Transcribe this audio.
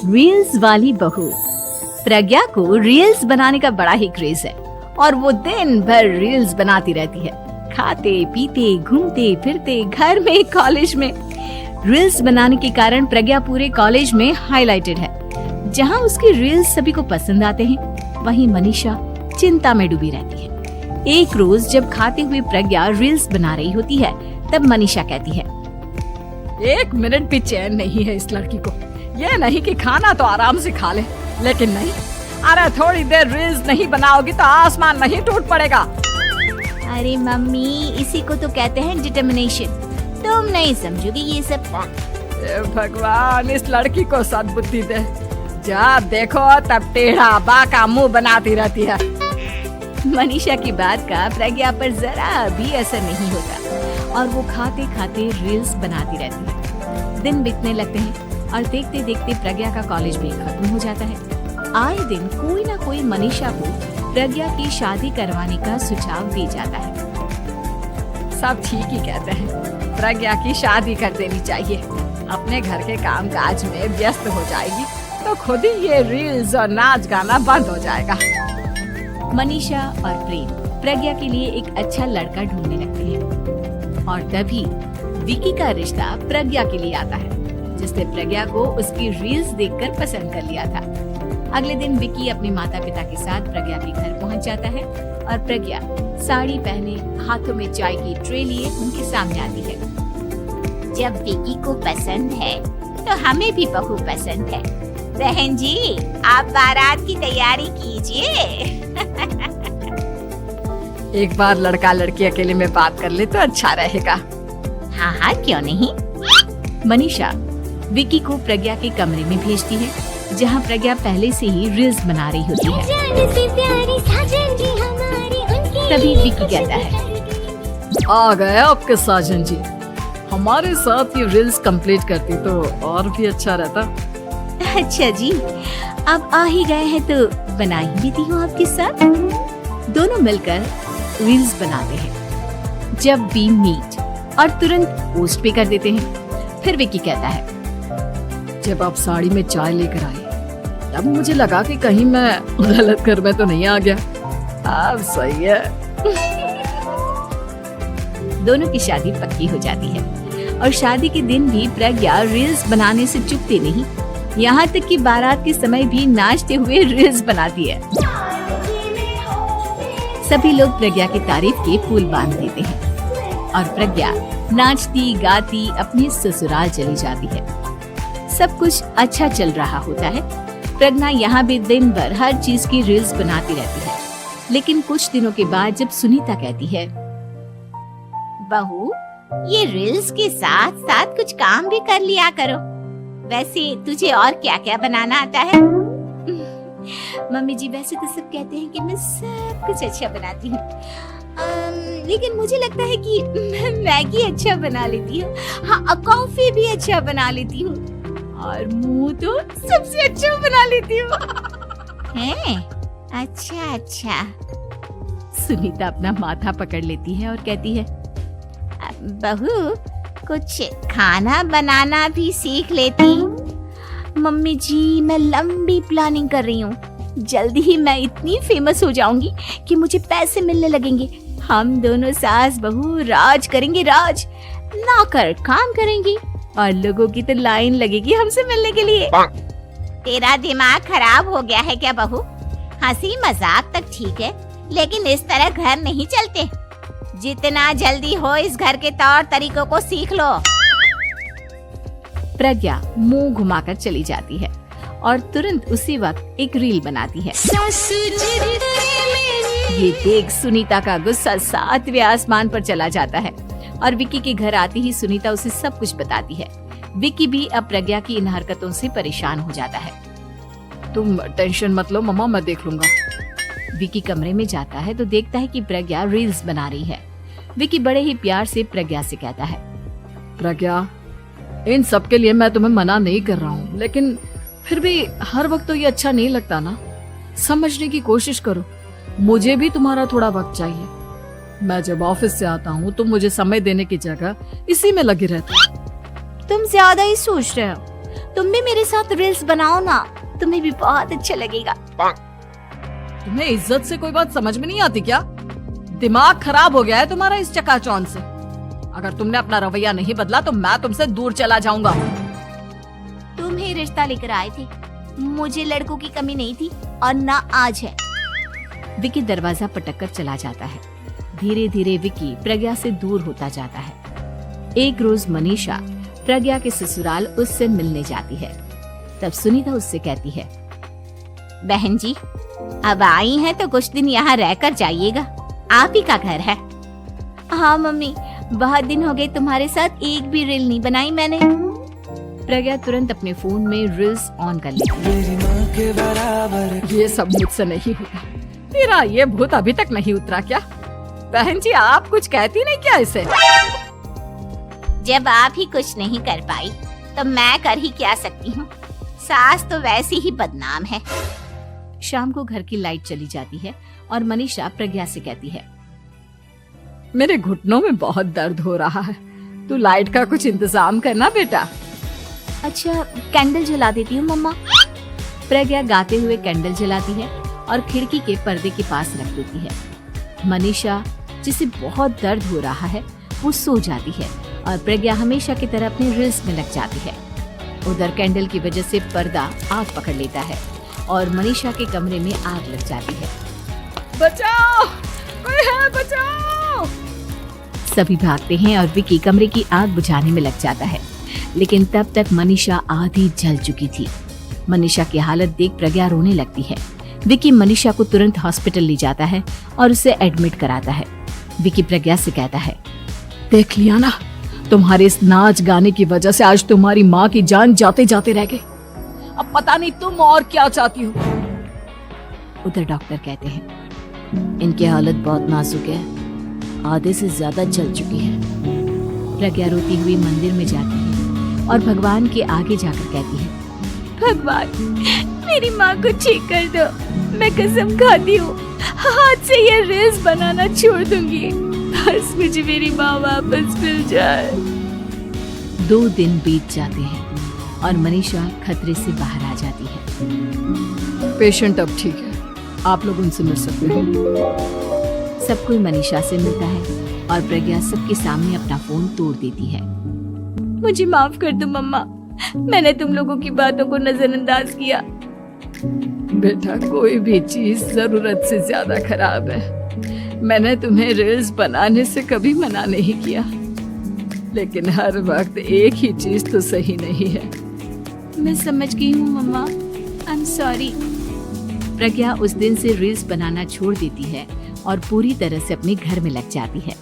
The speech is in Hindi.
रील्स वाली बहू। प्रज्ञा को रील्स बनाने का बड़ा ही क्रेज है और वो दिन भर रील्स बनाती रहती है। खाते पीते घूमते फिरते घर में कॉलेज में रील्स बनाने के कारण प्रज्ञा पूरे कॉलेज में हाईलाइटेड है। जहाँ उसकी रील्स सभी को पसंद आते हैं, वहीं मनीषा चिंता में डूबी रहती है। एक रोज जब खाते हुए प्रज्ञा रील्स बना रही होती है, तब मनीषा कहती है, 1 मिनट भी चैन नहीं है इस लड़की को। ये नहीं कि खाना तो आराम से खा ले, लेकिन नहीं, अरे थोड़ी देर रील्स नहीं बनाओगी तो आसमान नहीं टूट पड़ेगा। अरे मम्मी, इसी को तो कहते हैं डिटर्मिनेशन। तुम नहीं समझोगी ये सब। भगवान, इस लड़की को सद्बुद्धि दे। जब देखो तब टेढ़ा बाका मुंह बनाती रहती है। मनीषा की बात का प्रज्ञा पर जरा भी असर नहीं होता और वो खाते खाते रील्स बनाती रहती है। दिन बीतने लगते हैं और देखते देखते प्रज्ञा का कॉलेज भी खत्म हो जाता है। आए दिन कोई ना कोई मनीषा को प्रज्ञा की शादी करवाने का सुझाव दे जाता है। सब ठीक ही कहते हैं, प्रज्ञा की शादी कर देनी चाहिए। अपने घर के काम काज में व्यस्त हो जाएगी तो खुद ही ये रील्स और नाच गाना बंद हो जाएगा। मनीषा और प्रेम प्रज्ञा के लिए एक अच्छा लड़का ढूंढने लगते हैं और तभी विकी का रिश्ता प्रज्ञा के लिए आता है, जिसने प्रज्ञा को उसकी रील्स देखकर पसंद कर लिया था। अगले दिन विकी अपने माता पिता के साथ प्रज्ञा के घर पहुंच जाता है और प्रज्ञा साड़ी पहने हाथों में चाय की ट्रे लिए उनके सामने आती है। जब विकी को पसंद है तो हमें भी बहू पसंद है। बहन जी, आप बारात की तैयारी कीजिए। एक बार लड़का लड़की अकेले में बात कर ले तो अच्छा रहेगा। हाँ हाँ, क्यों नहीं। मनीषा विकी को प्रज्ञा के कमरे में भेजती है, जहाँ प्रज्ञा पहले से ही रील्स बना रही होती है। तभी विकी कहता है, आ गए आपके साजन जी। हमारे साथ ये रील्स कंप्लीट करती तो और भी अच्छा रहता। अच्छा जी, अब आ ही गए हैं तो बना ही देती हूँ आपके साथ। दोनों मिलकर रील्स बनाते हैं। जब वी मीट और तुरंत पोस्ट भी कर देते हैं। फिर विकी कहता है, जब आप साड़ी में चाय लेकर आए तब मुझे लगा कि कहीं मैं गलत घर में तो नहीं आ गया। अब सही है। दोनों की शादी पक्की हो जाती है और शादी के दिन भी प्रज्ञा रील्स बनाने से चूकती नहीं। यहाँ तक कि बारात के समय भी नाचते हुए रील्स बनाती है। सभी लोग प्रज्ञा की तारीफ के फूल बांध देते हैं और प्रज्ञा नाचती गाती अपने ससुराल चली जाती है। सब कुछ अच्छा चल रहा होता है। प्रज्ञा यहाँ भी दिन भर हर चीज की रील्स बनाती रहती है। लेकिन कुछ दिनों के बाद जब सुनीता कहती है, बहू, ये रील्स के साथ साथ कुछ काम भी कर लिया करो। वैसे तुझे और क्या क्या बनाना आता है? मम्मी जी, वैसे तो सब कहते हैं कि मैं सब कुछ अच्छा बनाती हूँ, लेकिन मुझे लगता है कि मैं मैगी अच्छा बना लेती हूँ। हाँ, कॉफी भी अच्छा बना लेती हूँ और मुंह तो सबसे अच्छा बना लेती हूँ। हैं? अच्छा अच्छा। सुनीता अपना माथा पकड़ लेती है और कहती है, बहू, कुछ खाना बनाना भी सीख लेती। मम्मी जी, मैं लंबी प्लानिंग कर रही हूँ। जल्दी ही मैं इतनी फेमस हो जाऊंगी कि मुझे पैसे मिलने लगेंगे। हम दोनों सास बहू राज करेंगे, राज। नौकर काम करेंगे और लोगों की तो लाइन लगेगी हमसे मिलने के लिए। तेरा दिमाग खराब हो गया है क्या बहू? हंसी मजाक तक ठीक है, लेकिन इस तरह घर नहीं चलते। जितना जल्दी हो इस घर के तौर तरीकों को सीख लो। प्रज्ञा मुंह घुमाकर चली जाती है और तुरंत उसी वक्त एक रील बनाती है। ये देख सुनीता का गुस्सा 7वें आसमान पर चला जाता है और विकी के घर आती ही सुनीता उसे सब कुछ बताती है। विकी भी अब प्रज्ञा की इन हरकतों से परेशान हो जाता है। तुम टेंशन मत लो मम्मा, मैं देख लूंगा। विकी कमरे में जाता है तो देखता है कि प्रज्ञा रील्स बना रही है। विकी बड़े ही प्यार से प्रज्ञा से कहता है, प्रज्ञा, इन सब के लिए मैं तुम्हें मना नहीं कर रहा हूँ, लेकिन फिर भी हर वक्त तो ये अच्छा नहीं लगता ना। समझने की कोशिश करो, मुझे भी तुम्हारा थोड़ा वक्त चाहिए। मैं जब ऑफिस से आता हूँ तो मुझे समय देने की जगह इसी में लगी रहती। तुम ज्यादा ही सोच रहे हो। तुम भी मेरे साथ रील्स बनाओ ना, तुम्हें भी बहुत अच्छा लगेगा। तुम्हें इज्जत से कोई बात समझ में नहीं आती क्या? दिमाग खराब हो गया है तुम्हारा इस चकाचौंध से। अगर तुमने अपना रवैया नहीं बदला तो मैं तुमसे दूर चला जाऊंगा। तुम ही रिश्ता लेकर आए थे, मुझे लड़कों की कमी नहीं थी और ना आज है। विकी दरवाजा पटक कर चला जाता है। धीरे धीरे विकी प्रज्ञा से दूर होता जाता है। एक रोज मनीषा प्रज्ञा के ससुराल उससे मिलने जाती है। तब सुनीता उससे कहती है, बहन जी, अब आई हैं तो कुछ दिन यहाँ रहकर जाइएगा, आप ही का घर है। हाँ मम्मी, बहुत दिन हो गए तुम्हारे साथ एक भी रील नहीं बनाई मैंने। प्रज्ञा तुरंत अपने फोन में रील्स ऑन कर लेती है। ये सब मुझसे नहीं होता। तेरा ये भूत अभी तक नहीं उतरा क्या? बहन जी, आप कुछ कहती नहीं क्या इसे? जब आप ही कुछ नहीं कर पाई तो मैं कर ही क्या सकती हूँ। सास तो वैसी ही बदनाम है। शाम को घर की लाइट चली जाती है और मनीषा प्रज्ञा से कहती है, मेरे घुटनों में बहुत दर्द हो रहा है, तू लाइट का कुछ इंतजाम करना बेटा। अच्छा, कैंडल जला देती हूँ मम्मा। प्रज्ञा गाते हुए कैंडल जलाती है और खिड़की के पर्दे के पास रख देती है। मनीषा, जिसे बहुत दर्द हो रहा है, वो सो जाती है और प्रज्ञा हमेशा की तरह अपने रील्स में लग जाती है। उधर कैंडल की वजह से पर्दा आग पकड़ लेता है और मनीषा के कमरे में आग लग जाती है। बचाओ, कोई है, बचाओ। सभी भागते हैं और विकी कमरे की आग बुझाने में लग जाता है, लेकिन तब तक मनीषा आधी जल चुकी थी। मनीषा की हालत देख प्रज्ञा रोने लगती है। विकी मनीषा को तुरंत हॉस्पिटल ले जाता है और उसे एडमिट कराता है। विकी प्रज्ञा से कहता है, देख लिया ना, तुम्हारे इस नाच गाने की वजह से आज तुम्हारी माँ की जान जाते जाते रह गई। अब पता नहीं तुम और क्या चाहती हो। उधर डॉक्टर कहते हैं, इनकी हालत बहुत नाजुक है, आधे से ज्यादा जल चुकी है। प्रज्ञा रोती हुई मंदिर में जाती है और भगवान के आगे जाकर कहती है, भगवान, मेरी माँ को ठीक कर दो। मैं कसम खाती हूँ, हाथ से ये रील्स बनाना छोड़ दूंगी, बस मुझे मेरी माँ वापस मिल जाए। 2 दिन बीत जाते हैं और मनीषा खतरे से बाहर आ जाती है। पेशेंट अब ठीक है, आप लोग उनसे मिल सकते हो। सब कोई मनीषा से मिलता है और प्रज्ञा सबके सामने अपना फोन तोड़ देती है। मुझे माफ कर दो मम्मा, मैंने तुम लोगों की बातों को नजरअंदाज किया। बेटा, कोई भी चीज जरूरत से ज्यादा खराब है। मैंने तुम्हें रील्स बनाने से कभी मना नहीं किया, लेकिन हर वक्त एक ही चीज तो सही नहीं है। मैं समझ गई हूँ मम्मा, आई एम सॉरी। प्रज्ञा उस दिन से रील्स बनाना छोड़ देती है और पूरी तरह से अपने घर में लग जाती है।